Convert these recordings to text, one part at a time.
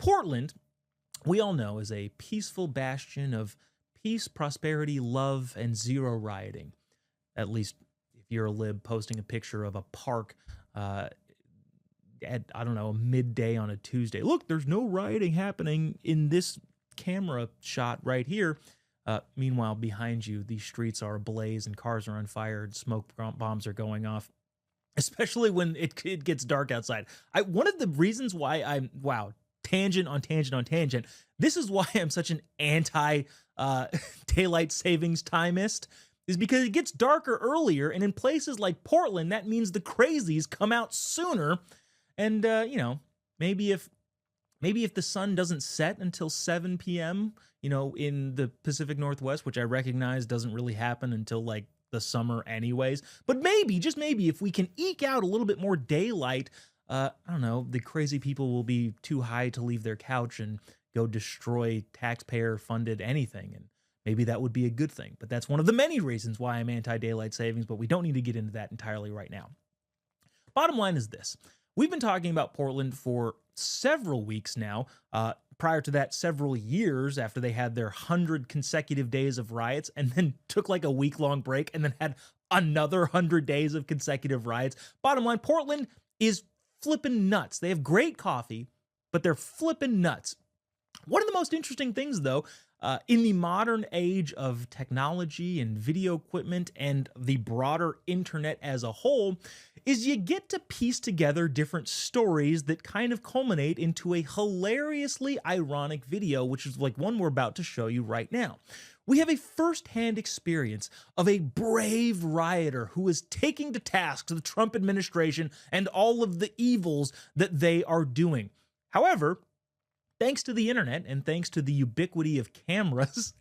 Portland, we all know, is a peaceful bastion of peace, prosperity, love, and zero rioting. At least if you're a lib posting a picture of a park at, I don't know, midday on a Tuesday. Look, there's no rioting happening in this camera shot right here. Meanwhile, behind you, the streets are ablaze and cars are on fire and smoke bombs are going off, especially when it gets dark outside. One of the reasons why wow, tangent on tangent on tangent, this is why I'm such an anti daylight savings timist, is because it gets darker earlier, and in places like Portland, that means the crazies come out sooner. And, you know, maybe if the sun doesn't set until 7 p.m., you know, in the Pacific Northwest, which I recognize doesn't really happen until like the summer anyways, but maybe, just maybe, if we can eke out a little bit more daylight, I don't know, the crazy people will be too high to leave their couch and go destroy taxpayer-funded anything, and maybe that would be a good thing. But that's one of the many reasons why I'm anti-daylight savings, but we don't need to get into that entirely right now. Bottom line is this. We've been talking about Portland for several weeks now. Prior to that, several years after they had their 100 consecutive days of riots, and then took like a week-long break, and then had another 100 days of consecutive riots. Bottom line, Portland is flipping nuts. They have great coffee, but they're flipping nuts. One of the most interesting things, though, in the modern age of technology and video equipment and the broader internet as a whole, is you get to piece together different stories that kind of culminate into a hilariously ironic video, which is like one we're about to show you right now. We have a first-hand experience of a brave rioter who is taking to task the Trump administration and all of the evils that they are doing. However, thanks to the internet and thanks to the ubiquity of cameras,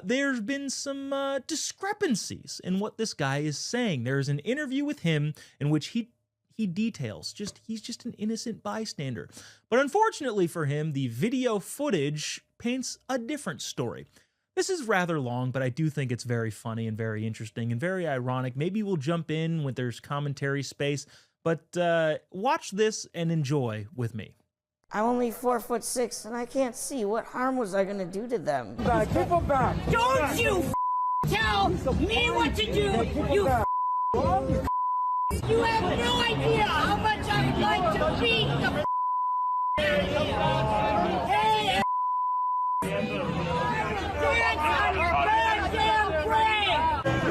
there's been some discrepancies in what this guy is saying. There's an interview with him in which he details he's just an innocent bystander. But unfortunately for him, the video footage paints a different story. This is rather long, but I do think it's very funny and very interesting and very ironic. Maybe we'll jump in when there's commentary space, but watch this and enjoy with me. I'm only 4'6" and I can't see. What harm was I gonna do to them? Back, keep them back. Don't you tell me what to do, you You have no idea how much I would like to beat the Hey, dance on your goddamn grave!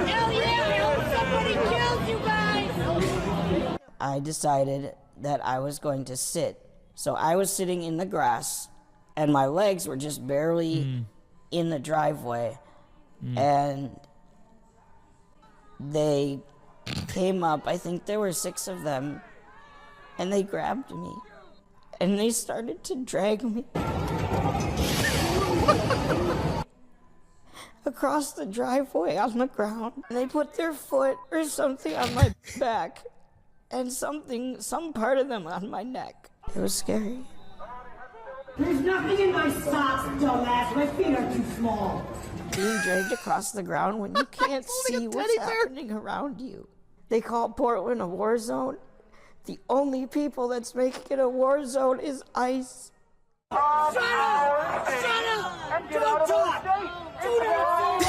Hell yeah, I hope somebody kills you guys! I decided that I was going to sit. So I was sitting in the grass, and my legs were just barely in the driveway, and they came up. I think there were 6 of them, and they grabbed me, and they started to drag me across the driveway on the ground. And they put their foot or something on my back, and some part of them on my neck. It was scary. There's nothing in my socks, dumbass. My feet are too small. Being dragged across the ground when you can't see what's happening around you. They call Portland a war zone. The only people that's making it a war zone is ICE. Shut up! Shut up! Don't talk! Do not!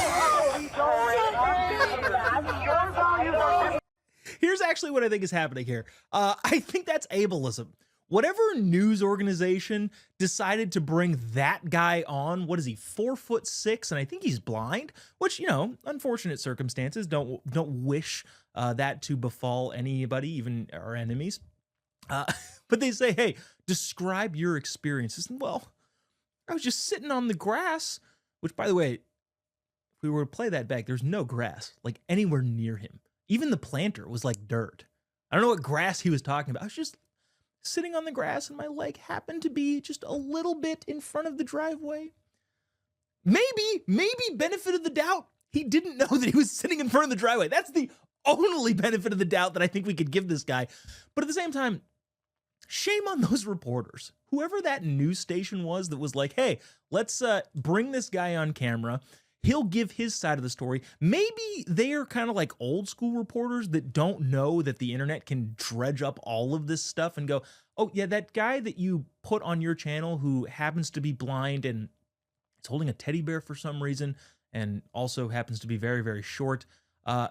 Here's actually what I think is happening here. I think that's ableism. Whatever news organization decided to bring that guy on, what is he, 4'6", and I think he's blind, which, you know, unfortunate circumstances. Don't wish that to befall anybody, even our enemies. But they say, hey, describe your experiences. And, well, I was just sitting on the grass, which, by the way, if we were to play that back, there's no grass, like, anywhere near him. Even the planter was like dirt. I don't know what grass he was talking about. I was just sitting on the grass, and my leg happened to be just a little bit in front of the driveway. Maybe benefit of the doubt, he didn't know that he was sitting in front of the driveway. That's the only benefit of the doubt that I think we could give this guy. But at the same time, shame on those reporters. Whoever that news station was that was like, hey, let's bring this guy on camera. He'll give his side of the story. Maybe they are kind of like old school reporters that don't know that the internet can dredge up all of this stuff and go, Oh, yeah, that guy that you put on your channel who happens to be blind and is holding a teddy bear for some reason and also happens to be very, very short. Uh,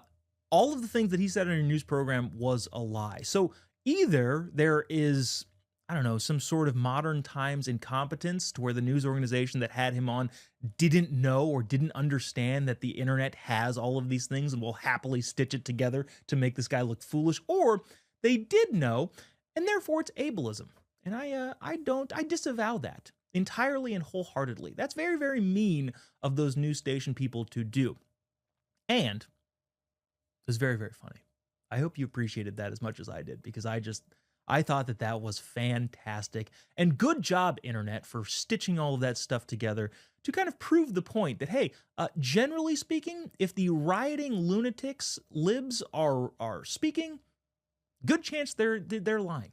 all of the things that he said on your news program was a lie. So either there is, I don't know, some sort of modern times incompetence to where the news organization that had him on didn't know or didn't understand that the internet has all of these things and will happily stitch it together to make this guy look foolish, or they did know and therefore it's ableism. And I disavow that entirely and wholeheartedly. That's very, very mean of those news station people to do. And it was very, very funny. I hope you appreciated that as much as I did, because I thought that that was fantastic. And good job, internet, for stitching all of that stuff together to kind of prove the point that, hey, generally speaking, if the rioting lunatics, libs are speaking, good chance they're lying.